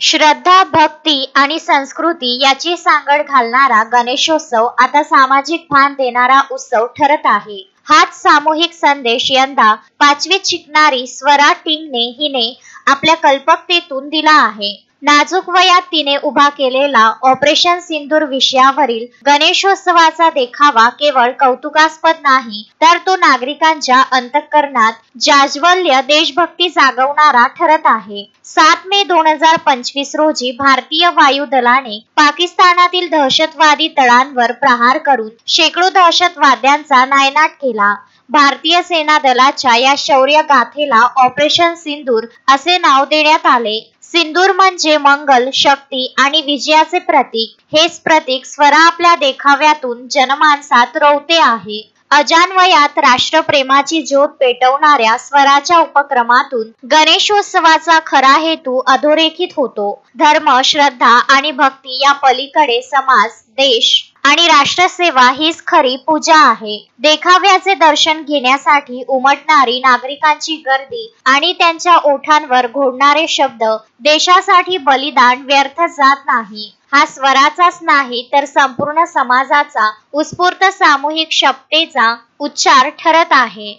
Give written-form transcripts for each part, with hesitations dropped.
श्रद्धा, भक्ती आणि संस्कृती याची सांगड घालणारा गणेशोत्सव आता सामाजिक भान देणारा उत्सव ठरत आहे। हाच सामूहिक संदेश यंदा 5वीत शिकणारी स्वरा टिंगने हिने आपल्या कल्पकतेतून दिला आहे। नाजूक वयात तिने उभा केलेला ऑपरेशन सिंदूर विषयावरील गणेशोत्सवाचा देखावा केवळ कौतुकास्पद नाही, तर तो नागरिकांच्या अंतःकरणात जाज्वल्य देशभक्ती जागवणारा ठरत आहे। 7 मे 2025 रोजी भारतीय वायुदलाने पाकिस्तानातील दहशतवादी तळांवर प्रहार करून शेकडो दहशतवाद्यांचा नायनाट केला। भारतीय सेना दलाच्या या शौर्य गाथेला ऑपरेशन सिंदूर असे नाव देण्यात आले। सिंदूर म्हणजे मंगल, शक्ती आणि विजयाचे प्रतीक। हेच प्रतीक स्वरा आपल्या देखाव्यातून जनमानसात रोवते आहे। अजान वयात राष्ट्रप्रेमाची ज्योत पेटवणाऱ्या स्वराच्या उपक्रमातून गणेशोत्सवाचा खरा हेतू अधोरेखित होतो। धर्म, श्रद्धा आणि भक्ती या पलीकडे समाज, देश आणि राष्ट्रसेवा हीच खरी पूजा आहे। देखाव्याचे दर्शन घेण्यासाठी उमटणारी नागरिकांची गर्दी आणि त्यांच्या ओठांवर घोळणारे शब्द देशासाठी बलिदान व्यर्थ जात नाही। हा स्वराचाच नाही तर संपूर्ण समाजाचा उत्स्फूर्त सामूहिक शपथेचा उच्चार ठरत आहे।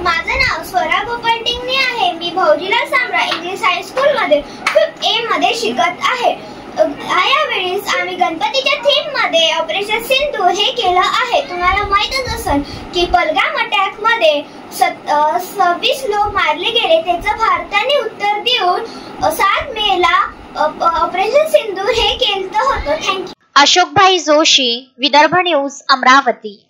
माझं नाव स्वरा गोपाल टिंगने आहे। मी भौजीलाल सांब्रा इंग्लिश हायस्कूल मध्ये 5th A मध्ये शिकत आहे। यावेळेस आम्ही गणपतीच्या थीम मध्ये ऑपरेशन सिंदूर हे केलं आहे। तुम्हाला माहीतच असेल की पहलगाम अटॅक मध्ये 26 लोक मारले गेले, त्याचं भारताने उत्तर देऊन 7 मे ला ऑपरेशन सिंदूर हे केलं होतं। थँक्यू। अशोकभाई जोशी, विदर्भ न्यूज, अमरावती।